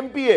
MPA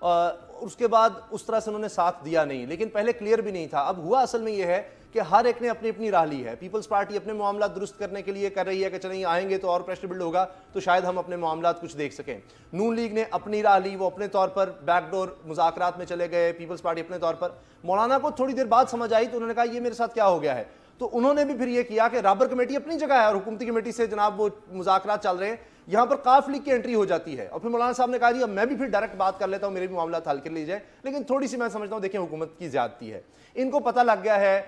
اس کے بعد اس طرح سے انہوں نے ساتھ دیا نہیں، لیکن پہلے کلیئر بھی نہیں تھا۔ اب ہوا اصل میں یہ ہے کہ ہر ایک نے اپنی اپنی راہ لی ہے۔ پیپلز پارٹی اپنے معاملات درست کرنے کے لیے کر رہی ہے کہ چلیں آئیں گے تو اور پریشر بلڈ ہوگا تو شاید ہم اپنے معاملات کچھ دیکھ سکیں۔ نون لیگ نے اپنی راہ لی، وہ اپنے طور پر بیک ڈور مذاکرات میں چلے گئے، پیپلز پارٹی اپنے طور پر۔ مولانا کو تھوڑی دیر بعد سمجھ آئی تو انہوں نے کہا یہ میرے ساتھ کیا ہو گیا ہے، تو انہوں نے بھی پھر یہ کیا کہ رابر کمیٹی اپنی جگہ ہے اور حکومتی کمیٹی سے جناب وہ مذاکرات چل رہے ہیں، یہاں پر قاف لیگ کی انٹری ہو جاتی ہے، اور پھر مولانا صاحب نے کہا جی اب میں بھی پھر ڈائریکٹ بات کر لیتا ہوں، میرے بھی معاملات حل کر لی جائے، لیکن تھوڑی سی میں سمجھتا ہوں دیکھیں حکومت کی زیادتی ہے۔ ان کو پتہ لگ گیا ہے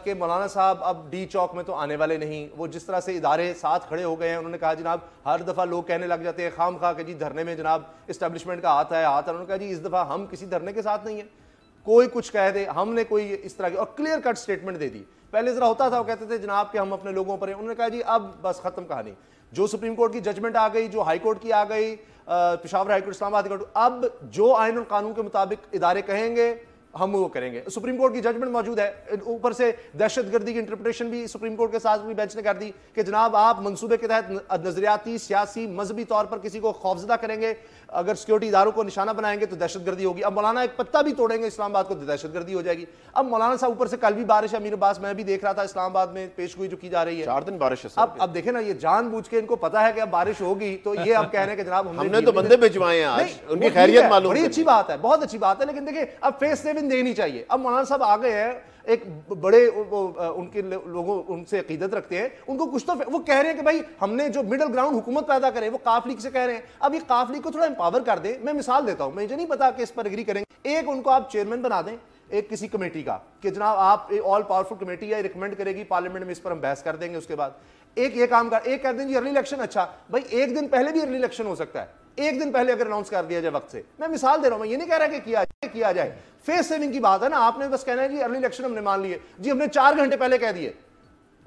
کہ مولانا صاحب اب ڈی چوک میں تو آنے والے نہیں، وہ جس طرح سے ادارے ساتھ کھڑے ہو گئے ہیں، انہوں نے کہا جناب ہر دفعہ لوگ کہنے لگ جاتے ہیں خام خواہ کہ جی دھرنے میں جناب اسٹیبلشمنٹ کا ہاتھ ہے، انہوں نے کہا جی اس دفعہ ہم کسی دھرنے کے ساتھ نہیں ہیں، کوئی کچھ کہہ دے، ہم نے کوئی اس طرح کی اور کلیئر کٹ سٹیٹمنٹ دے دی۔ پہلے ذرا ہوتا تھا وہ کہتے تھے جناب کہ ہم اپنے لوگوں پر ہیں، انہوں نے کہا جی اب بس ختم کہانی، جو سپریم کورٹ کی ججمنٹ آ گئی، جو ہائی کورٹ کی آ گئی، پشاور ہائی کورٹ، اسلام آباد ہائی کورٹ، اب جو آئین اور قانون کے مطابق ادارے کہیں گے ہم وہ کریں گے۔ سپریم کورٹ کی ججمنٹ موجود ہے، اوپر سے دہشت گردی کی انٹرپریٹیشن بھی سپریم کورٹ کے ساتھ بھی بینچ نے کر دی کہ جناب آپ منصوبے کے تحت نظریاتی، سیاسی، مذہبی طور پر کسی کو خوفزدہ کریں گے، اگر سیکورٹی اداروں کو نشانہ بنائیں گے تو دہشت گردی ہوگی۔ اب مولانا ایک پتہ بھی توڑیں گے اسلام آباد کو تو دہشت گردی ہو جائے گی۔ اب مولانا صاحب اوپر سے کل بھی بارش ہے، امیر عباس میں بھی دیکھ رہا تھا اسلام آباد میں پیش گوئی جو کی جا رہی ہے، 4 دن بارش ہے۔ اب دیکھیں نا یہ جان بوجھ کے ان کو پتا ہے کہ اب بارش ہوگی تو یہ اب کہہ رہے ہیں کہ جناب ہم نے تو بندے بھجوائے ہیں آج، ان کی خیریت معلوم بڑی اچھی بات ہے، بہت اچھی بات ہے، لیکن دیکھیں اب فیس سیونگ دینی چاہیے۔ اب مولانا صاحب آ گئے ہیں، ایک بڑے ان کے لوگوں ان سے عقیدت رکھتے ہیں، ان کو کچھ تو وہ کہہ رہے ہیں کہ بھائی ہم نے جو مڈل گراؤنڈ حکومت پیدا کرے، وہ قاف لیگ سے کہہ رہے ہیں اب یہ قاف لیگ کو تھوڑا امپاور کر دیں۔ میں مثال دیتا ہوں، مجھے نہیں پتا کہ اس پر اگری کریں گے، ایک ان کو آپ چیئرمین بنا دیں ایک کسی کمیٹی کا کہ جناب آپ آل پاورفل کمیٹی ہے، ریکمینڈ کرے گی پارلیمنٹ میں، اس پر ہم بحث کر دیں گے، اس کے بعد ایک یہ کام کر، ایک کہہ دیں جی ارلی الیکشن، اچھا بھائی ایک دن پہلے بھی ارلی الیکشن ہو سکتا ہے، ایک دن پہلے اگر اناؤنس کر دیا جائے وقت سے، میں مثال دے رہا ہوں، میں یہ نہیں کہہ رہا کہ کیا جائے، فیس سیونگ کی بات ہے نا، آپ نے بس کہنا ہے جی ارلی الیکشن ہم نے مان لیے، جی ہم نے 4 گھنٹے پہلے کہہ دیے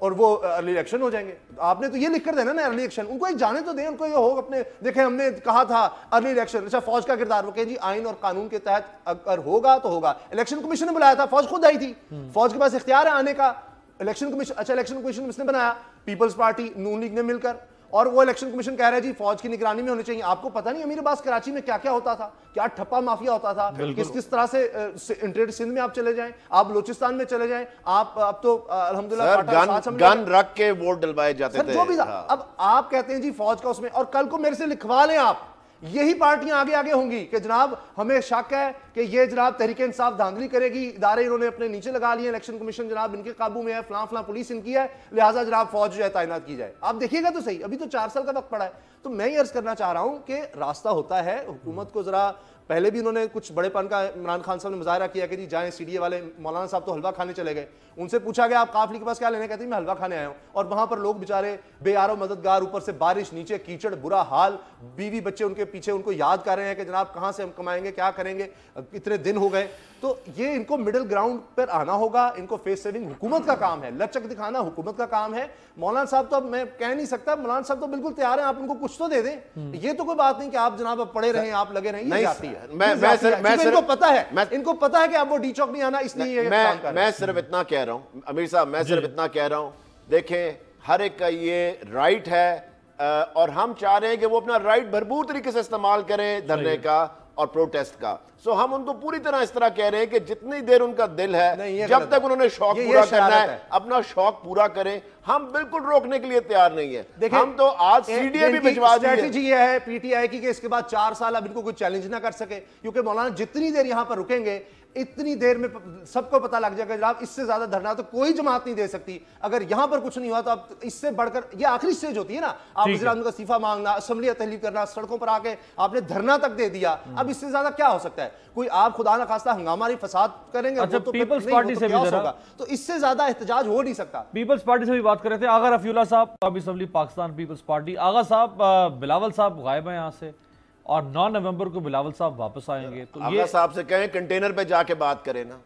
اور وہ ارلی الیکشن ہو جائیں گے، آپ نے تو یہ لکھ کر دینا نا ارلی الیکشن، ان کو ایک جانے تو دیں، ان کو یہ ہو اپنے دیکھیں ہم نے کہا تھا ارلی الیکشن، اچھا فوج کا کردار، وہ کہیں جی آئین اور قانون کے تحت اگر ہوگا تو ہوگا، الیکشن کمیشن نے بلایا تھا، فوج خود آئی تھی، فوج کے پاس اختیار ہے آنے کا، الیکشن کمیشن، اچھا الیکشن کمیشن کس نے بنایا؟ پیپلز پارٹی، نون لیگ نے مل کر، اور وہ الیکشن کمیشن کہہ رہا ہے جی فوج کی نگرانی میں ہونے چاہیے۔ آپ کو پتہ نہیں امیر عباس کراچی میں کیا کیا ہوتا تھا، کیا ٹھپا مافیا ہوتا تھا، کس طرح سے انٹرنیٹ سندھ میں آپ چلے جائیں، آپ بلوچستان میں چلے جائیں، آپ اب تو الحمدللہ گن رکھ کے ووٹ ڈلوائے جاتے تھے، جو بھی تھا۔ اب آپ کہتے ہیں جی فوج کا اس میں، اور کل کو میرے سے لکھوا لیں آپ، یہی پارٹیاں آگے آگے ہوں گی کہ جناب ہمیں شک ہے کہ یہ جناب تحریک انصاف دھاندلی کرے گی، ادارے انہوں نے اپنے نیچے لگا لیے، الیکشن کمیشن جناب ان کے قابو میں ہے، فلاں فلاں پولیس ان کی ہے، لہٰذا جناب فوج جو ہے تعینات کی جائے۔ آپ دیکھیے گا تو صحیح، ابھی تو 4 سال کا وقت پڑا ہے۔ تو میں یہ عرض کرنا چاہ رہا ہوں کہ راستہ ہوتا ہے، حکومت کو ذرا پہلے بھی انہوں نے کچھ بڑے پن کا عمران خان صاحب نے مظاہرہ کیا کہ جی جائیں سی ڈی اے والے، مولانا صاحب تو حلوہ کھانے چلے گئے، ان سے پوچھا گیا آپ قاف لیگ کے پاس کیا لینے، کہتے ہیں میں حلوہ کھانے آیا ہوں، اور وہاں پر لوگ بیچارے بے یار و مددگار، اوپر سے بارش، نیچے کیچڑ، برا حال، بیوی بچے ان کے پیچھے ان کو یاد کر رہے ہیں کہ جناب کہاں سے ہم کمائیں گے، کیا کریں گے، اتنے دن ہو گئے۔ تو یہ ان کو مڈل گراؤنڈ پر آنا ہوگا، ان کو فیس سیونگ حکومت کا کام ہے، لچک دکھانا حکومت کا کام ہے۔ مولانا صاحب تو اب میں کہہ نہیں سکتا، مولانا صاحب تو بالکل تیار ہیں، آپ ان کو کچھ تو دے دیں، یہ تو کوئی بات نہیں کہ آپ جناب اب پڑے رہیں، آپ لگے رہیں، یہ جاتی ہے، ان کو پتا ہے کہ اب وہ ڈی چوک نہیں آنا، اس لیے یہ کام کر رہے ہیں۔ میں صرف اتنا کہہ رہا ہوں امیر صاحب، میں صرف اتنا کہہ رہا ہوں، دیکھیں ہر ایک کا یہ رائٹ ہے، اور ہم چاہ رہے ہیں کہ وہ اپنا رائٹ بھرپور طریقے سے استعمال کریں دھرنے کا اور پروٹیسٹ کا۔ سو ہم ان کو پوری طرح اس طرح کہہ رہے ہیں کہ جتنی دیر ان کا دل ہے، جب تک انہوں نے شوق پورا کرنا ہے اپنا شوق پورا کریں، ہم بالکل روکنے کے لیے تیار نہیں ہیں۔ ہم تو آج سی ڈی اے بھی بھجوا دیے۔ اسٹریٹجی یہ ہے پی ٹی آئی کی کہ اس کے بعد 4 سال اب ان کو کوئی چیلنج نہ کر سکے، کیونکہ مولانا جتنی دیر یہاں پر رکیں گے اتنی دیر میں سب کو پتہ لگ جائے گا جناب اس سے زیادہ دھرنا تو کوئی جماعت نہیں دے سکتی، اگر یہاں پر کچھ نہیں ہوا تو اب اس سے بڑھ کر یہ آخری سٹیج ہوتی ہے نا، آپ وزیر اعظم کا استعفیٰ مانگنا، اسمبلی تحلیل کرنا، سڑکوں پر آ کے آپ نے دھرنا تک دے دیا، اب اس سے زیادہ کیا ہو سکتا ہے؟ کوئی آپ خدا نخواستہ ہنگامہ فساد کریں گے تو پیپلز پارٹی سے بھی ہوگا، تو اس سے زیادہ احتجاج ہو نہیں سکتا۔ پیپلز پارٹی سے بھی بات کر رہے تھے آغا رفیع اللہ صاحب، اب اسمبلی پاکستان پیپلز پارٹی، آغا صاحب بلاول صاحب غائب ہیں یہاں سے، اور 9 نومبر کو بلاول صاحب واپس آئیں گے، تو آغا صاحب سے کہیں کنٹینر پہ جا کے بات کریں نا،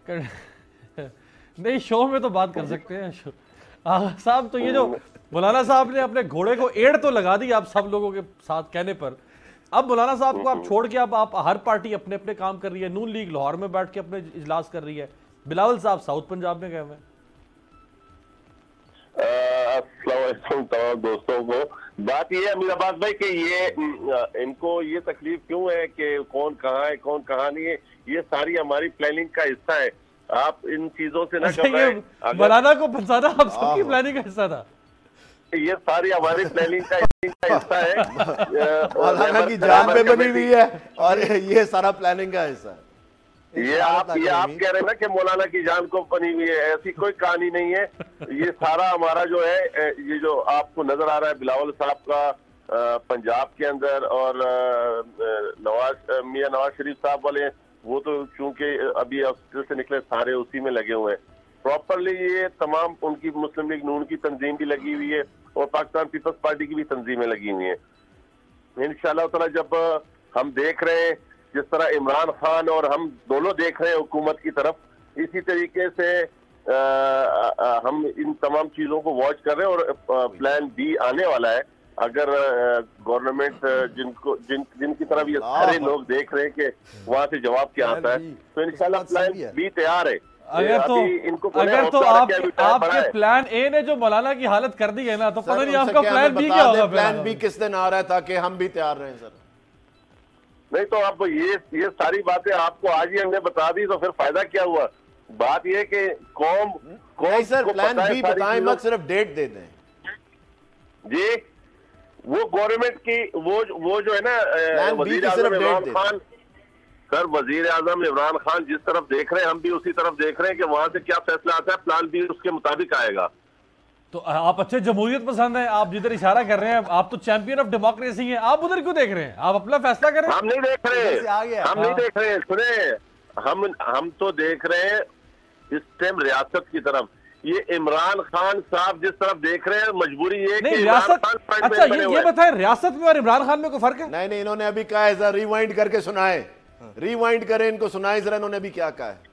نہیں شو میں تو بات کر سکتے ہیں۔ آغا صاحب تو یہ جو مولانا صاحب نے اپنے گھوڑے کو ایڑ تو لگا دی آپ سب لوگوں کے ساتھ کہنے پر، اب مولانا صاحب کو آپ چھوڑ کے اب آپ ہر پارٹی اپنے اپنے کام کر رہی ہے، نون لیگ لاہور میں بیٹھ کے اپنے اجلاس کر رہی ہے، بلاول صاحب ساؤتھ پنجاب میں گئے ہوئے ہیں۔ السلام سمجھتا ہوں تمام دوستوں کو. بات یہ ہے امیر عباس بھائی کہ یہ ان کو یہ تکلیف کیوں ہے کہ کون کہاں ہے کون کہاں نہیں ہے, یہ ساری ہماری پلاننگ کا حصہ ہے. آپ ان چیزوں سے نہ گھبرائیں. مولانا کو پھنسانا آپ سب کی پلاننگ کا حصہ تھا. یہ ساری ہماری پلاننگ کا حصہ ہے. مولانا کی جان پہ بنی ہوئی ہے اور یہ سارا پلاننگ کا حصہ ہے. یہ آپ کہہ رہے ہیں نا کہ مولانا کی جان کو بنی ہوئی ہے, ایسی کوئی کہانی نہیں ہے. یہ سارا ہمارا جو ہے, یہ جو آپ کو نظر آ رہا ہے بلاول صاحب کا پنجاب کے اندر, اور میاں نواز شریف صاحب والے, وہ تو چونکہ ابھی ہاسپٹل سے نکلے سارے اسی میں لگے ہوئے ہیں. پراپرلی یہ تمام ان کی مسلم لیگ نون کی تنظیم بھی لگی ہوئی ہے اور پاکستان پیپلز پارٹی کی بھی تنظیمیں لگی ہوئی ہیں. انشاءاللہ تعالی جب ہم دیکھ رہے ہیں جس طرح عمران خان اور ہم دونوں دیکھ رہے ہیں حکومت کی طرف, اسی طریقے سے ہم ان تمام چیزوں کو واچ کر رہے ہیں. اور پلان بی آنے والا ہے اگر گورنمنٹ جن کی طرف یہ سارے لوگ دیکھ رہے ہیں کہ وہاں سے جواب کیا آتا ہے, تو انشاءاللہ پلان بی تیار ہے. اگر تو آپ کے پلان اے نے جو مولانا کی حالت کر دی ہے نا, تو پتہ نہیں آپ کا پلان بی کیا ہوگا. پلان بی کس دن آ رہا ہے تاکہ ہم بھی تیار رہیں سر؟ نہیں تو آپ یہ ساری باتیں آپ کو آج ہی ہم نے بتا دی تو پھر فائدہ کیا ہوا. بات یہ کہ قوم سر پلان بی بتائیں مت, صرف ڈیٹ دے دیں. جی وہ گورنمنٹ کی وہ جو ہے نا وزیر اعظم عمران خان, سر وزیر اعظم عمران خان جس طرف دیکھ رہے ہیں ہم بھی اسی طرف دیکھ رہے ہیں کہ وہاں سے کیا فیصلہ آتا ہے, پلان بی اس کے مطابق آئے گا. تو آپ اچھے جمہوریت پسند ہیں, آپ جدھر اشارہ کر رہے ہیں, آپ تو چیمپئن آف ڈیموکریسی ہیں, آپ ادھر کیوں دیکھ رہے ہیں؟ آپ اپنا فیصلہ کریں. ہم نہیں دیکھ رہے, سنیں, ہم تو دیکھ رہے ہیں اس ٹائم ریاست کی طرف. یہ عمران خان صاحب جس طرف دیکھ رہے ہیں مجبوری یہ کہ ریاست, اچھا یہ بتائیں ریاست میں اور عمران خان میں کوئی فرق ہے؟ نہیں انہوں نے ابھی کہا ہے, ذرا ریوائنڈ کر کے سنائیں, ریوائنڈ کریں ان کو, سنائیں ذرا انہوں نے ابھی کیا کہا ہے.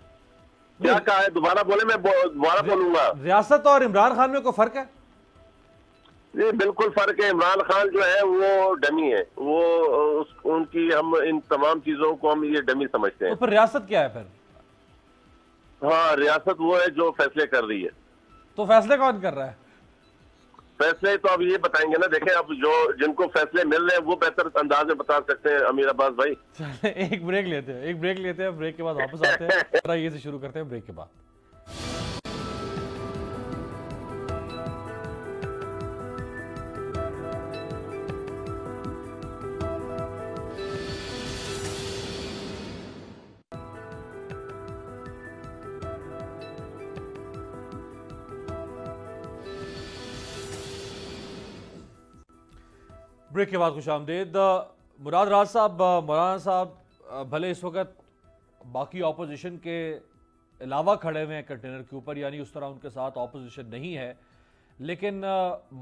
کیا کہا ہے دوبارہ بولے, میں دوبارہ بولوں گا. ریاست اور عمران خان میں کوئی فرق ہے؟ یہ بالکل فرق ہے. عمران خان جو ہے وہ ڈمی ہے, وہ ان کی ہم ان تمام چیزوں کو ہم یہ ڈمی سمجھتے ہیں. تو پھر ریاست کیا ہے پھر؟ ہاں ریاست وہ ہے جو فیصلے کر رہی ہے. تو فیصلے کون کر رہا ہے؟ فیصلے تو اب یہ بتائیں گے نا. دیکھیں اب جن کو فیصلے مل رہے ہیں وہ بہتر انداز میں بتا سکتے ہیں امیر عباس بھائی. ایک بریک لیتے ہیں, بریک کے بعد واپس آتے ہیں. یہ سے شروع کرتے ہیں بریک کے بعد. بریک کے بعد خوش آمدید. مراد راز صاحب, مولانا صاحب بھلے اس وقت باقی اپوزیشن کے علاوہ کھڑے ہوئے ہیں کنٹینر کے اوپر, یعنی اس طرح ان کے ساتھ اپوزیشن نہیں ہے, لیکن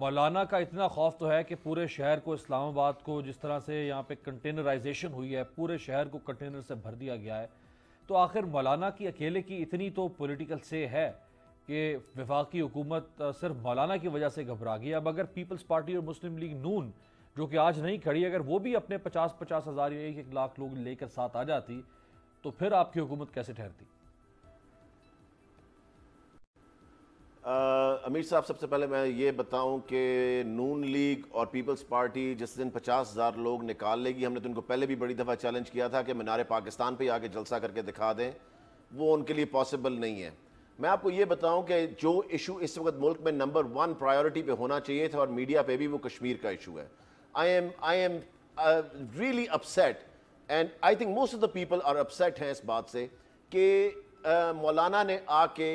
مولانا کا اتنا خوف تو ہے کہ پورے شہر کو, اسلام آباد کو جس طرح سے یہاں پہ کنٹینرائزیشن ہوئی ہے, پورے شہر کو کنٹینر سے بھر دیا گیا ہے. تو آخر مولانا کی اکیلے کی اتنی تو پولیٹیکل سے ہے کہ وفاقی حکومت صرف مولانا کی وجہ سے گھبرا گئی. اب اگر پیپلز پارٹی اور مسلم لیگ نون جو کہ آج نہیں کھڑی, اگر وہ بھی اپنے 50,000 یا 1 لاکھ لوگ لے کر ساتھ آ جاتی, تو پھر آپ کی حکومت کیسے ٹھہرتی؟ امیر صاحب سب سے پہلے میں یہ بتاؤں کہ نون لیگ اور پیپلز پارٹی جس دن 50,000 لوگ نکال لے گی, ہم نے تو ان کو پہلے بھی بڑی دفعہ چیلنج کیا تھا کہ مینار پاکستان پہ آ کے جلسہ کر کے دکھا دیں, وہ ان کے لیے پاسبل نہیں ہے. میں آپ کو یہ بتاؤں کہ جو ایشو اس وقت ملک میں نمبر 1 پرائیورٹی پہ ہونا چاہیے تھا اور میڈیا پہ بھی, وہ کشمیر کا ایشو ہے. I am really upset and I think most of the people are upset ہیں اس بات سے کہ مولانا نے آ کے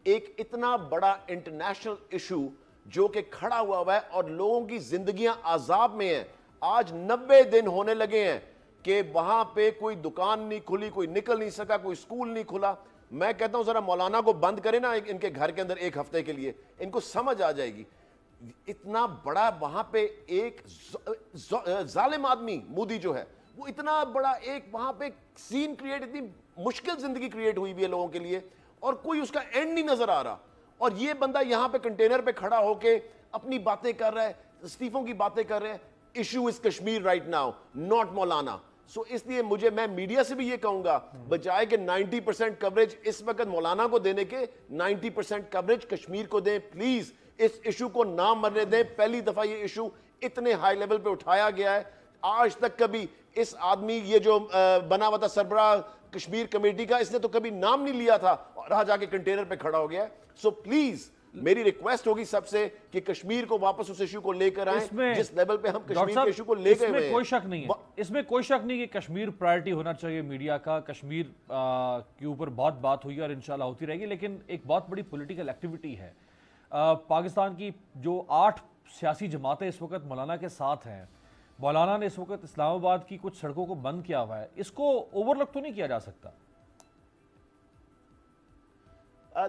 ایک اتنا بڑا انٹرنیشنل ایشو جو کہ کھڑا ہوا ہے اور لوگوں کی زندگیاں عذاب میں ہیں. آج 90 دن ہونے لگے ہیں کہ وہاں پہ کوئی دکان نہیں کھلی, کوئی نکل نہیں سکا, کوئی اسکول نہیں کھلا. میں کہتا ہوں ذرا مولانا کو بند کرے نا ان کے گھر کے اندر 1 ہفتے کے لیے, ان کو سمجھ آ جائے گی. اتنا بڑا وہاں پہ ایک ظالم آدمی مودی جو ہے, وہ اتنا بڑا ایک وہاں پہ سین کریٹ, اتنی مشکل زندگی کریٹ ہوئی بھی ہے لوگوں کے لیے اور کوئی اس کا اینڈ نہیں نظر آ رہا. اور یہ بندہ یہاں پہ کنٹینر پہ کھڑا ہو کے اپنی باتیں کر رہا ہے, استعفوں کی باتیں کر رہے ہیں. Issue is Kashmir right now, not مولانا. سو اس لیے میں میڈیا سے بھی یہ کہوں گا, بجائے کہ 90% کوریج اس وقت مولانا کو دینے کے, 90% کوریج کشمیر کو دیں پلیز. اس ایشو کو نہ مرنے دیں. پہلی دفعہ یہ ایشو اتنے ہائی لیول پہ اٹھایا گیا ہے. آج تک کبھی اس آدمی یہ جو بنا ہوا تھا سربراہ کشمیر کمیٹی کا, اس نے تو کبھی نام نہیں لیا تھا اور آج آ کے کنٹینر پہ کھڑا ہو گیا. سو پلیز میری ریکویسٹ ہوگی سب سے کہ کشمیر کو واپس اس ایشو کو لے کر آئیں جس لیول پہ ہم کشمیر کے ایشو کو لے گئے ہوئے ہیں. کوئی شک نہیں ہے, اس میں کوئی شک نہیں کہ کشمیر پرائرٹی ہونا چاہیے میڈیا کا. کشمیر کے اوپر بہت بات ہوئی اور انشاءاللہ ہوتی رہے گی, لیکن ایک بہت بڑی پولیٹیکل ایکٹیویٹی ہے. پاکستان کی جو 8 سیاسی جماعتیں اس وقت مولانا کے ساتھ ہیں, مولانا نے اس وقت اسلام آباد کی کچھ سڑکوں کو بند کیا ہوا ہے, اس کو اوور لک تو نہیں کیا جا سکتا؟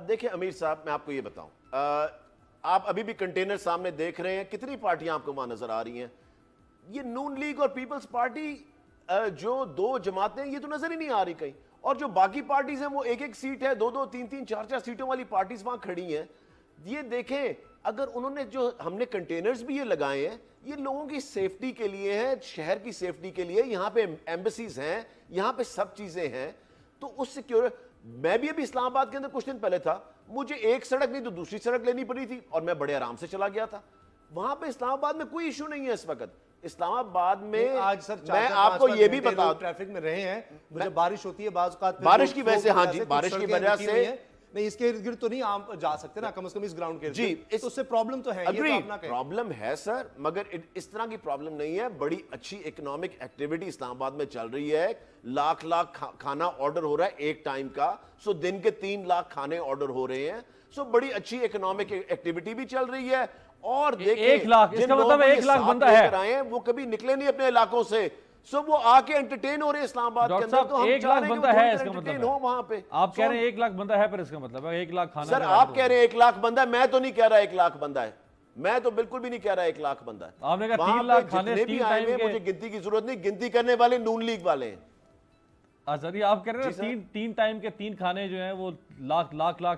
دیکھیں امیر صاحب, میں آپ کو یہ بتاؤں, آپ ابھی بھی کنٹینر سامنے دیکھ رہے ہیں, کتنی پارٹیاں آپ کو وہاں نظر آ رہی ہیں. یہ نون لیگ اور پیپلز پارٹی جو 2 جماعتیں, یہ تو نظر ہی نہیں آ رہی کہیں. اور جو باقی پارٹیز ہیں وہ 1-1 سیٹ ہے, 2-2, 3-3, 4-4 سیٹوں والی پارٹیز وہاں کھڑی ہیں. یہ دیکھیں, اگر انہوں نے جو ہم نے کنٹینرز بھی یہ لگائے ہیں, یہ لوگوں کی سیفٹی کے لیے ہیں, شہر کی سیفٹی کے لیے. یہاں پہ ایمبیسیز ہیں, یہاں پہ سب چیزیں ہیں, تو اس سیکیور. میں بھی ابھی اسلام آباد کے اندر کچھ دن پہلے تھا, مجھے ایک سڑک نہیں تو دوسری سڑک لینی پڑی تھی اور میں بڑے آرام سے چلا گیا تھا. وہاں پہ اسلام آباد میں کوئی ایشو نہیں ہے اس وقت. اسلام آباد میں آج سر میں آپ کو یہ بھی بتا دوں, ٹریفک میں رہے ہیں, مجھے بارش ہوتی ہے بعض اوقات, بارش کی وجہ سے, ہاں جی بارش کی وجہ سے نہیں, اس کے ارد گرد تو نہیں عام جا سکتے نا, کم از کم اس گراؤنڈ کے جی, اس سے پرابلم تو ہے. پرابلم ہے سر, مگر اس طرح کی پرابلم نہیں ہے. بڑی اچھی اکنامک ایکٹیویٹی اسلام آباد میں چل رہی ہے. لاکھ کھانا آرڈر ہو رہا ہے ایک ٹائم کا. سو دن کے 3 لاکھ کھانے آرڈر ہو رہے ہیں. سو بڑی اچھی اکنامک ایکٹیویٹی بھی چل رہی ہے. اور دیکھیں 1 لاکھ, اس کا مطلب 1 لاکھ بندہ ہے, وہ کبھی نکلے نہیں اپنے علاقوں سے. سو وہ آ کے انٹرٹین ہو رہے ہیں اسلام آباد کے اندر. تو ہم 1 لاکھ بندہ ہے, اس کا مطلب وہاں پہ آپ کہہ رہے ہیں 1 لاکھ بندہ ہے, پر اس کا مطلب ہے 1 لاکھ کھانا. سر آپ کہہ رہے ہیں 1 لاکھ بندہ ہے, میں تو نہیں کہہ رہا 1 لاکھ بندہ ہے, میں تو بالکل بھی نہیں کہہ رہا 1 لاکھ بندہ ہے. آپ نے کہا 3 لاکھ کھانے جتنے بھی آئے ہیں, مجھے گنتی کی ضرورت نہیں, گنتی کرنے والے نون لیگ والے ہیں. اچھا جی, آپ کہہ رہے ہیں 3 ٹائم کے 3 کھانے جو ہیں وہ لاکھ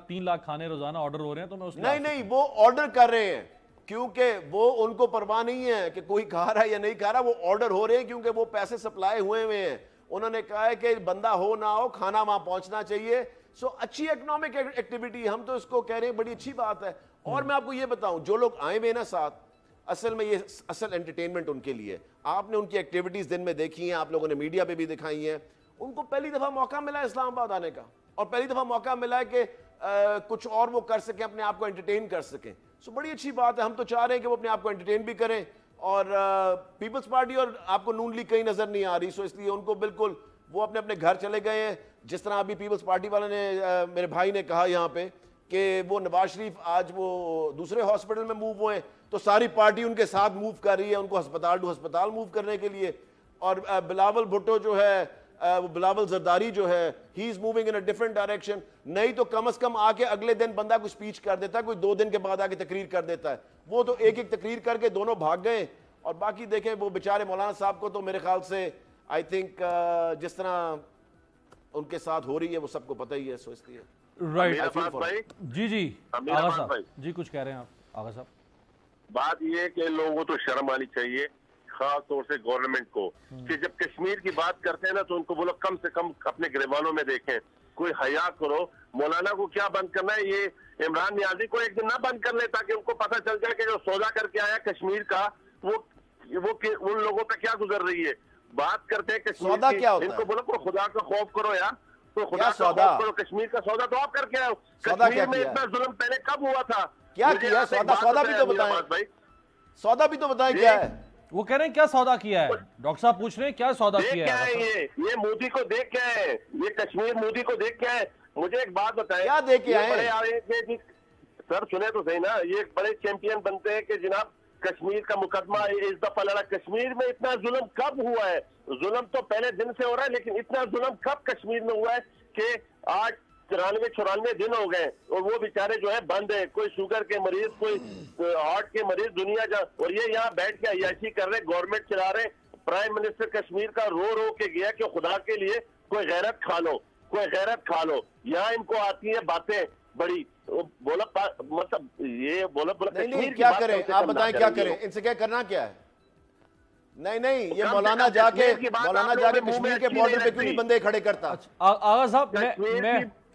3 لاکھ کھانے روزانہ آرڈر ہو رہے ہیں. تو میں اس نہیں, وہ آرڈر کر رہے ہیں کیونکہ وہ ان کو پرواہ نہیں ہے کہ کوئی کھا رہا ہے یا نہیں کھا رہا. وہ آرڈر ہو رہے ہیں کیونکہ وہ پیسے سپلائی ہوئے ہیں. انہوں نے کہا ہے کہ بندہ ہو نہ ہو, کھانا وہاں پہنچنا چاہیے. سو اچھی اکنامک ایکٹیویٹی, ہم تو اس کو کہہ رہے ہیں بڑی اچھی بات ہے. اور میں آپ کو یہ بتاؤں, جو لوگ آئے ہوئے نا ساتھ, اصل میں یہ اصل انٹرٹینمنٹ ان کے لیے. آپ نے ان کی ایکٹیویٹیز دن میں دیکھی ہیں, آپ لوگوں نے میڈیا پہ بھی دکھائی ہیں. ان کو پہلی دفعہ موقع ملا ہے اسلام آباد آنے کا, اور پہلی دفعہ موقع ملا ہے کہ کچھ اور وہ کر سکیں, اپنے آپ کو انٹرٹین کر سکیں. سو بڑی اچھی بات ہے. ہم تو چاہ رہے ہیں کہ وہ اپنے آپ کو انٹرٹین بھی کریں. اور پیپلز پارٹی اور آپ کو نون لیگ کہیں نظر نہیں آ رہی, سو اس لیے ان کو بالکل وہ اپنے اپنے گھر چلے گئے ہیں. جس طرح ابھی پیپلز پارٹی والے نے, میرے بھائی نے کہا یہاں پہ کہ وہ نواز شریف آج وہ دوسرے ہاسپٹل میں موو ہوئے, تو ساری پارٹی ان کے ساتھ موو کر رہی ہے, ان کو ہسپتال ٹو ہسپتال موو کرنے کے لیے. اور بلاول بھٹو جو ہے, بلاول زرداری جو ہے, he is moving in a different direction. نہیں تو کم از کم آ کے اگلے دن بندہ کوئی سپیچ کر دیتا ہے, کوئی 2 دن کے بعد آ کے تقریر کر دیتا ہے. وہ تو ایک تقریر کر کے دونوں بھاگ گئے. اور باقی دیکھیں وہ بیچارے مولانا صاحب کو تو میرے خیال سے آئی تھنک جس طرح ان کے ساتھ ہو رہی ہے وہ سب کو پتہ ہی ہے. سو اس لیے رائٹ. جی آغا صاحب, جی کچھ کہہ رہے ہیں آپ آغا صاحب؟ بات یہ ہے کہ لوگوں کو تو شرم آنی چاہیے, خاص طور سے گورنمنٹ کو, کہ جب کشمیر کی بات کرتے ہیں نا تو ان کو بولو کم سے کم اپنے گریبانوں میں دیکھیں, کوئی حیا کرو. مولانا کو کیا بند کرنا ہے, یہ عمران نیازی کو ایک دن نہ بند کر لے تاکہ ان کو پتہ چل جائے کہ جو سودا کر کے آیا کشمیر کا وہ ان لوگوں پہ کیا گزر رہی ہے. بات کرتے ہیں کشمیر کی, ان کو بولو کوئی خدا کا خوف کرو یار, کوئی خدا کا خوف کرو. کشمیر کا سودا تو آپ کر کے آئے ہو. کشمیر میں اتنا ظلم پہلے کب ہوا تھا, کیا کیا؟ سودا بھی تو بتائیں, سودا بھی تو بتائیں کیا ہے. وہ کہہ رہے ہیں کیا سودا کیا ہے, ڈاکٹر صاحب پوچھ رہے ہیں کیا سودا کیا ہے. یہ مودی کو دیکھ کے آئے, یہ کشمیر مودی کو دیکھ کے آئے. مجھے ایک بات بتائیں, کیا دیکھ کے آئے؟ سر سنے تو صحیح نا, یہ بڑے چیمپئن بنتے ہیں کہ جناب کشمیر کا مقدمہ اس دفعہ لڑا. کشمیر میں اتنا ظلم کب ہوا ہے؟ ظلم تو پہلے دن سے ہو رہا ہے, لیکن اتنا ظلم کب کشمیر میں ہوا ہے کہ آج 94 دن ہو گئے اور وہ بیچارے جو ہے بند ہیں. کوئی شوگر کے مریض, کوئی ہارٹ کے مریض دنیا جا, اور یہ یہاں بیٹھ کے عیاشی کر رہے, گورنمنٹ چلا رہے. پرائم منسٹر کشمیر کا رو کے گیا کہ خدا کے لیے کوئی غیرت کھا لو, کوئی غیرت کھا لو. یہاں ان کو آتی ہیں باتیں بڑی, بولا مطلب یہ بولا کیا کریں, آپ بتائیں کیا کریں, ان سے کیا کرنا کیا ہے. نہیں یہ مولانا جا کے کشمیر کے بارڈر پہ کیوں نہیں بندے کھڑے کرتا. آغا صاحب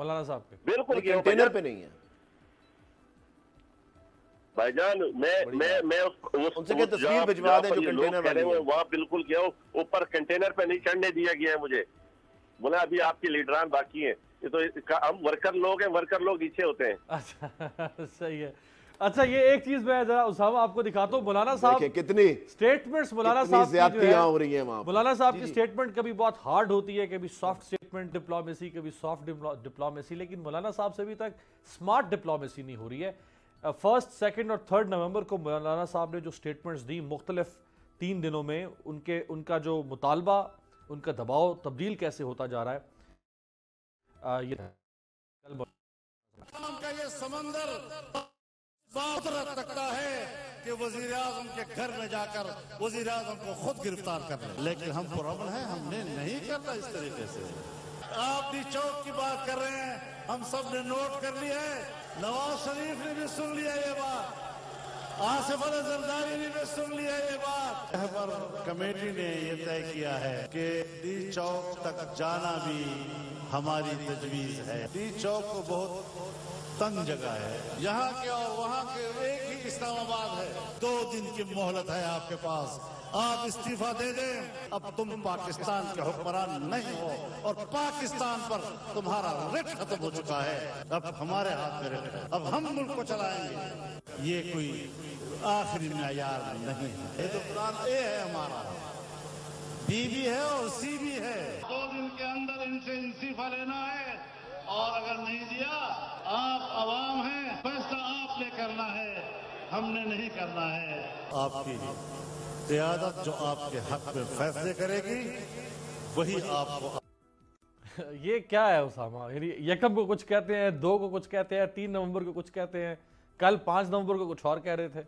مولانا صاحب کے؟ بالکل کیا کنٹینر پہ نہیں ہے بھائی جان. میں ان سے کہ تصویر بھجوا دیں جو کنٹینر والے ہیں. وہاں بالکل کیا اوپر کنٹینر پہ نہیں چڑھنے دیا گیا ہے مجھے. بولا ابھی آپ کے لیڈران باقی ہیں. یہ تو ہم ورکر لوگ ہیں, ورکر لوگ نیچے ہوتے ہیں. اچھا صحیح ہے. اچھا یہ ایک چیز میں ذرا اسامہ آپ کو دکھاتا ہوں. مولانا صاحب کتنی سٹیٹمنٹس مولانا صاحب کی زیادتیاں ہو رہی ہیں وہاں. مولانا صاحب کی سٹیٹمنٹ کبھی بہت ہارڈ ہوتی ہے, کبھی سافٹ سٹیٹمنٹ ڈپلومیسی, کبھی سافٹ ڈپلومیسی, لیکن مولانا صاحب سے ابھی تک سمارٹ ڈپلومیسی نہیں ہو رہی ہے. 1, 2 اور 3 نومبر کو مولانا صاحب نے جو سٹیٹمنٹس دی مختلف 3 دنوں میں, ان کا جو مطالبہ, ان کا دباؤ تبدیل کیسے ہوتا جا رہا ہے. یہ سمندر بات رکھ سکتا ہے کہ وزیر اعظم کے گھر میں جا کر وزیر اعظم کو خود گرفتار کر لیں, لیکن ہم پرامن ہیں, ہم نے نہیں کرنا اس طریقے سے. آپ ڈی چوک کی بات کر رہے ہیں, ہم سب نے نوٹ کر لی ہے. نواز شریف نے بھی سن لیا یہ بات, آصف علی زرداری نے بھی سن لیا یہ بات. رہبر کمیٹی نے یہ طے کیا ہے کہ ڈی چوک تک جانا بھی ہماری تجویز ہے. ڈی چوک کو بہت تنگ جگہ ہے, یہاں کے اور وہاں کے ایک ہی اسلام آباد ہے. 2 دن کی مہلت ہے آپ کے پاس, آپ استعفیٰ دے دیں. اب تم پاکستان کے حکمران نہیں ہو اور پاکستان پر تمہارا رٹ ختم ہو چکا ہے. اب ہمارے ہاتھ میں رٹ ہے, اب ہم ملک کو چلائیں گے. یہ کوئی آخری معیار نہیں ہے, یہ تو پلان اے ہے ہمارا, بی بھی ہے اور سی بھی ہے. 2 دن کے اندر ان سے استعفیٰ لینا ہے, اور اگر نہیں دیا آپ عوام ہیں, فیصلہ آپ نے کرنا ہے, ہم نے نہیں کرنا ہے. آپ کی قیادت جو آپ کے حق میں فیصلے کرے گی وہی آپ کو. یہ کیا ہے اسامہ, یعنی 1 کو کچھ کہتے ہیں, 2 کو کچھ کہتے ہیں, 3 نومبر کو کچھ کہتے ہیں, کل 5 نومبر کو کچھ اور کہہ رہے تھے.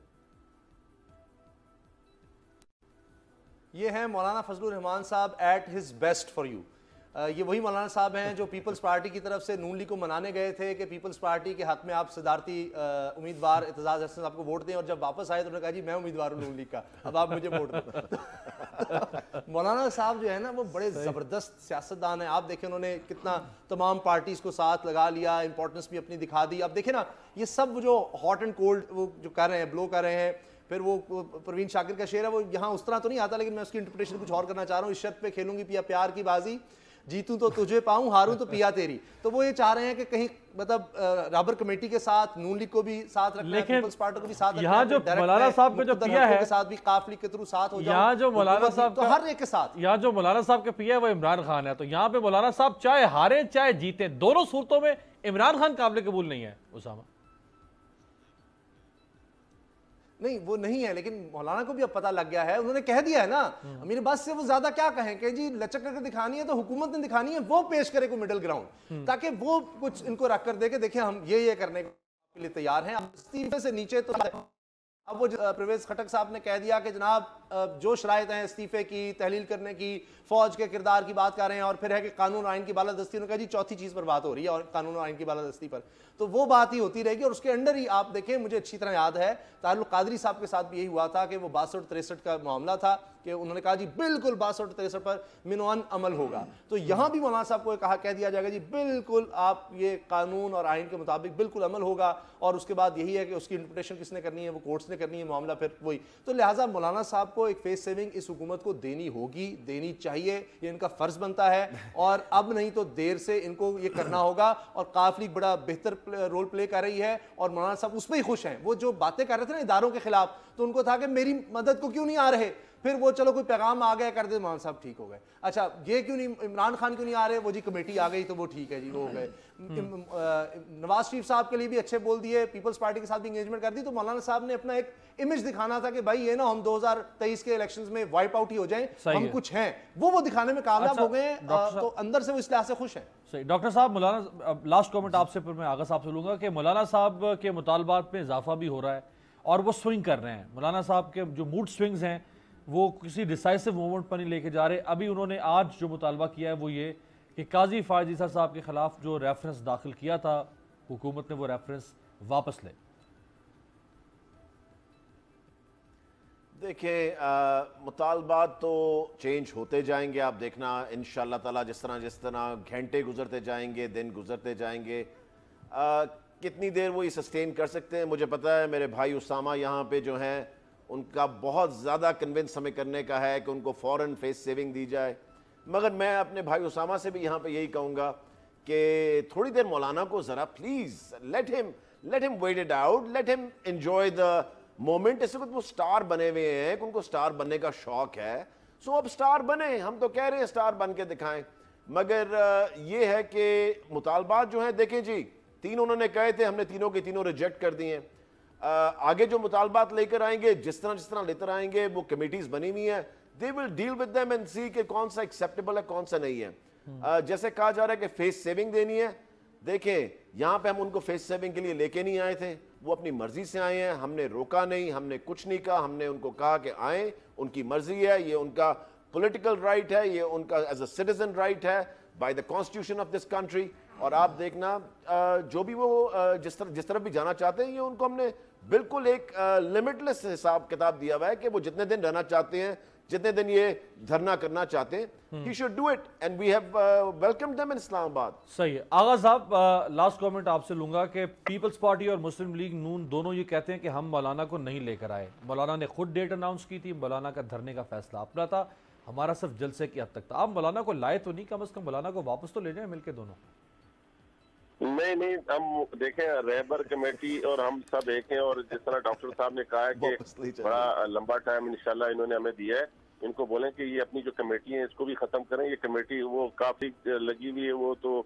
یہ ہیں مولانا فضل الرحمان صاحب at his best for you. یہ وہی مولانا صاحب ہیں جو پیپلز پارٹی کی طرف سے نون لیگ کو منانے گئے تھے کہ پیپلز پارٹی کے حق میں آپ صدارتی امیدوار اعتزاز احسن صاحب کو ووٹ دیں, اور جب واپس آئے تو انہوں نے کہا جی میں امیدوار ہوں نون لیگ کا, اب آپ مجھے ووٹ دیں. مولانا صاحب جو ہے نا وہ بڑے زبردست سیاستدان ہیں. آپ دیکھیں انہوں نے کتنا تمام پارٹیز کو ساتھ لگا لیا, امپورٹنس بھی اپنی دکھا دی. اب دیکھیں نا یہ سب جو ہاٹ اینڈ کولڈ وہ جو کر رہے ہیں, بلو کر رہے ہیں. پھر وہ پروین شاکر کا شعر ہے, وہ یہاں اس طرح تو نہیں آتا, لیکن میں اس کی انٹرپریشن کچھ اور کرنا چاہ رہا ہوں. اس شرط پہ کھیلوں گی پیا پیار کی بازی, جیتوں تو تجھے پاؤں, ہاروں تو پیا تیری. تو وہ یہ چاہ رہے ہیں کہ کہیں مطلب رابر کمیٹی کے ساتھ نون لیگ کو بھی ساتھ رکھنا ہے, پیپلز پارٹی کو بھی ساتھ رکھنا ہے, یہاں جو مولانا صاحب کا جو پیا ہے کے ساتھ بھی قافلی کے تھرو ساتھ ہو جاؤ, یہاں جو مولانا صاحب تو ہر ایک کے ساتھ. یہاں جو مولانا صاحب کا پیا ہے وہ عمران خان ہے, تو یہاں پہ مولانا صاحب چاہے ہارے چاہے جیتے, دونوں صورتوں میں عمران خان قابل قبول نہیں ہے. اسامہ نہیں وہ نہیں ہے, لیکن مولانا کو بھی اب پتہ لگ گیا ہے, انہوں نے کہہ دیا ہے نا. امیر عباس سے وہ زیادہ کیا کہیں کہ جی لچک کر کے دکھانی ہے تو حکومت نے دکھانی ہے, وہ پیش کرے کوئی مڈل گراؤنڈ, تاکہ وہ کچھ ان کو رکھ کر دے کہ دیکھیں ہم یہ کرنے کے لیے تیار ہیں. استعفے سے نیچے تو اب وہ پرویز خٹک صاحب نے کہہ دیا کہ جناب جو شرائط ہیں استعفے کی, تحلیل کرنے کی, فوج کے کردار کی بات کر رہے ہیں, اور پھر ہے کہ قانون آئین کی بالادستی, انہوں نے کہا جی چوتھی چیز پر بات ہو رہی ہے اور قانون آئین کی بالادستی پر, تو وہ بات ہی ہوتی رہے گی. اور اس کے انڈر ہی آپ دیکھیں, مجھے اچھی طرح یاد ہے تعلق قادری صاحب کے ساتھ بھی یہی ہوا تھا کہ وہ 62-63 کا معاملہ تھا کہ انہوں نے کہا جی بالکل 62-63 پر منوان عمل ہوگا. تو یہاں بھی مولانا صاحب کو کہہ دیا جائے گا جی بالکل آپ یہ قانون اور آئین کے مطابق بالکل عمل ہوگا, اور اس کے بعد یہی ہے کہ اس کی انٹرپریٹیشن کس نے کرنی ہے, وہ کورٹس نے کرنی ہے, معاملہ پھر وہی. تو لہٰذا مولانا صاحب کو ایک فیس سیونگ اس حکومت کو دینی ہوگی, دینی چاہیے, یہ ان کا فرض بنتا ہے, اور اب نہیں تو دیر سے ان کو یہ کرنا ہوگا. اور قافلی بڑا بہتر رول پلے کر رہی ہے, اور مولانا صاحب اس پہ ہی خوش ہیں. وہ جو باتیں کر رہے تھے نا اداروں کے خلاف, تو ان کو تھا کہ میری مدد کو کیوں نہیں آ رہے, پھر وہ چلو کوئی پیغام آ گیا کر دے, مولانا صاحب ٹھیک ہو گئے. اچھا یہ کیوں نہیں, عمران خان کیوں نہیں آ رہے, وہ جی کمیٹی آ گئی تو وہ ٹھیک ہے جی, وہ ہو گئے. نواز شریف صاحب کے لیے بھی اچھے بول دیے, پیپلز پارٹی کے ساتھ بھی انگیجمنٹ کر دی. تو مولانا صاحب نے اپنا ایک امیج دکھانا تھا کہ بھائی یہ نا ہم 2023 کے الیکشنز میں وائپ آؤٹ ہی ہو جائیں, ہم کچھ ہیں, وہ دکھانے میں کامیاب ہو گئے ہیں, تو اندر سے وہ اس لحاظ سے خوش ہیں. صحیح. ڈاکٹر صاحب مولانا لاسٹ کامنٹ آپ سے, پھر میں آغا صاحب سے لوں گا کہ مولانا صاحب کے مطالبات میں اضافہ بھی ہو رہا ہے اور وہ سوئنگ کر رہے ہیں. مولانا صاحب کے جو موڈ سوئنگز ہیں وہ کسی ڈیسائسو موومنٹ پر نہیں لے کے جا رہے. ابھی انہوں نے آج جو مطالبہ کیا ہے وہ یہ کہ قاضی فائز عیسیٰ صاحب کے خلاف جو ریفرنس داخل کیا تھا حکومت نے, وہ ریفرنس واپس لے. دیکھیں مطالبات تو چینج ہوتے جائیں گے, آپ دیکھنا انشاءاللہ تعالیٰ جس طرح گھنٹے گزرتے جائیں گے, دن گزرتے جائیں گے, کتنی دیر وہ یہ سسٹین کر سکتے ہیں. مجھے پتا ہے میرے بھائی اسامہ یہاں پہ جو ہیں ان کا بہت زیادہ کنونس ہمیں کرنے کا ہے کہ ان کو فوراً فیس سیونگ دی جائے, مگر میں اپنے بھائی اسامہ سے بھی یہاں پہ یہی کہوں گا کہ تھوڑی دیر مولانا کو ذرا پلیز لیٹ ہم ویٹ اٹ آؤٹ, لیٹ ہم انجوائے دا مومنٹ. اس وقت وہ سٹار بنے ہوئے ہیں کہ ان کو سٹار بننے کا شوق ہے, سو اب سٹار بنے, ہم تو کہہ رہے ہیں سٹار بن کے دکھائیں. مگر یہ ہے کہ مطالبات جو ہیں دیکھیں جی, 3 انہوں نے کہے تھے, ہم نے تینوں کے تینوں ریجیکٹ کر دیے ہیں. آگے جو مطالبات لے کر آئیں گے جس طرح لے کر آئیں گے, وہ کمیٹیز بنی ہوئی ہیں, they will deal with them and see کہ کون سا ایکسیپٹیبل ہے کون سا نہیں ہے. جیسے کہا جا رہا ہے کہ فیس سیونگ دینی ہے, دیکھیں یہاں پہ ہم ان کو فیس سیونگ کے لیے لے کے نہیں آئے تھے, وہ اپنی مرضی سے آئے ہیں, ہم نے روکا نہیں, ہم نے کچھ نہیں کہا, ہم نے ان کو کہا کہ آئیں, ان کی مرضی ہے, یہ ان کا پولیٹیکل رائٹ ہے, یہ ان کا ایز اے سٹیزن رائٹ ہے by the constitution of this country. اور آپ دیکھنا جو بھی وہ جس طرف بھی جانا چاہتے ہیں, یہ ان کو ہم نے بالکل ایک لمٹلیس حساب کتاب دیا ہوا ہے کہ وہ جتنے دن رہنا چاہتے ہیں, جتنے دن یہ دھرنا کرنا چاہتے ہیں, he should do it and we have welcomed them in اسلام آباد. صحیح ہے. آغا صاحب لاسٹ کامنٹ آپ سے لوں گا کہ پیپلز پارٹی اور مسلم لیگ نون دونوں یہ کہتے ہیں کہ ہم مولانا کو نہیں لے کر آئے, مولانا نے خود ڈیٹ اناؤنس کی تھی, مولانا کا دھرنے کا فیصلہ اپنا تھا, ہمارا صرف جلسے کی حد تک تھا. آپ مولانا کو لائے تو نہیں, کم از کم مولانا کو واپس تو لے جائیں مل کے دونوں. نہیں ہم دیکھیں رہبر کمیٹی اور ہم سب ایک ہیں, اور جس طرح ڈاکٹر صاحب نے کہا ہے کہ بڑا لمبا ٹائم انشاءاللہ انہوں نے ہمیں دیا ہے, ان کو بولیں کہ یہ اپنی جو کمیٹی ہیں اس کو بھی ختم کریں. یہ کمیٹی وہ کافی لگی ہوئی ہے, وہ تو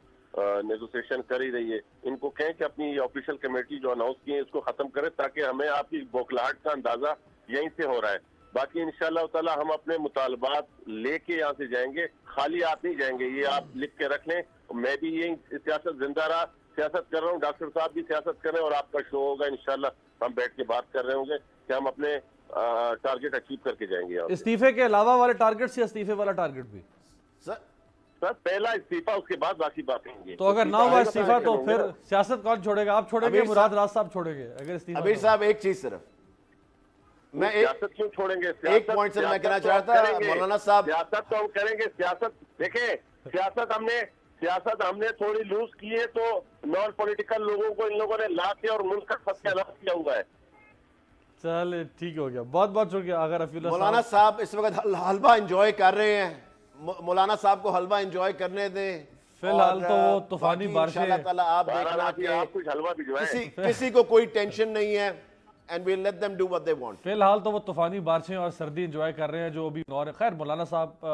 نیگوسیشن کر ہی رہی ہے. ان کو کہیں کہ اپنی یہ آفیشیل کمیٹی جو اناؤنس کی ہے اس کو ختم کریں, تاکہ ہمیں آپ کی بوکھلاہٹ کا اندازہ یہیں سے ہو رہا ہے. باقی انشاءاللہ تعالی ہم اپنے مطالبات لے کے یہاں سے جائیں گے, خالی آپ نہیں جائیں گے, یہ آپ لکھ کے رکھ لیں. میں بھی یہ سیاست زندہ رہا, سیاست کر رہا ہوں, ڈاکٹر صاحب بھی سیاست کر رہے ہیں, اور آپ کا شو ہوگا انشاءاللہ, ہم بیٹھ کے بات کر رہے ہوں گے کہ ہم اپنے ٹارگٹ اچیو کر کے جائیں گے. استعفے کے علاوہ والے ٹارگٹ یا استعفے والا ٹارگٹ بھی سر پہلا استعفیٰ, اس کے بعد باقی باتیں ہوں گی. تو اگر نہ ہوا استعفیٰ تو پھر سیاست کون چھوڑے گا؟ آپ چھوڑیں گے, مراد راز صاحب چھوڑیں گے؟ اگر استعفیٰ امیر صاحب ایک چیز صرف میں سیاست کیوں چھوڑیں گے؟ ایک پوائنٹ سے میں کہنا چاہتا مولانا صاحب, سیاست تو ہم کریں گے. سیاست دیکھیں, سیاست ہم نے تھوڑی لوز کی ہے, تو نان پولیٹیکل لوگوں کو ان لوگوں نے لا کے اور ملک کا ستیہ کیا ہوا ہے. چلے ٹھیک ہو گیا, بہت بہت شکریہ. اگر مولانا صاحب اس وقت حلوہ انجوائے کر رہے ہیں, مولانا صاحب کو حلوہ انجوائے کرنے دیں. فی الحال تو وہ طوفانی بارشیں, انشاءاللہ تعالیٰ آپ دیکھنا کہ کسی کو کوئی ٹینشن نہیں ہے, and we'll let them do what they want. فی الحال تو وہ طوفانی بارشیں اور سردی انجوائے کر رہے ہیں جو ابھی نور. خیر مولانا صاحب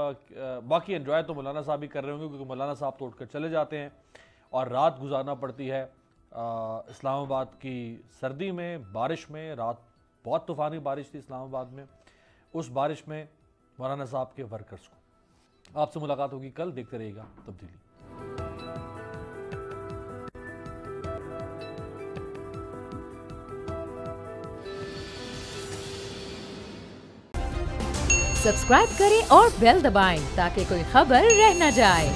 باقی انجوائے تو مولانا صاحب ہی کر رہے ہوں گے, کیونکہ مولانا صاحب تو اٹھ کر چلے جاتے ہیں اور رات گزارنا پڑتی ہے اسلام آباد کی سردی میں, بارش میں. رات بہت طوفانی بارش تھی اسلام آباد میں, اس بارش میں مولانا صاحب کے ورکرز کو. آپ سے ملاقات ہوگی کل, دیکھتے رہیے گا تبدیلی. سبسکرائب کریں اور بیل دبائیں تاکہ کوئی خبر رہ نہ جائے.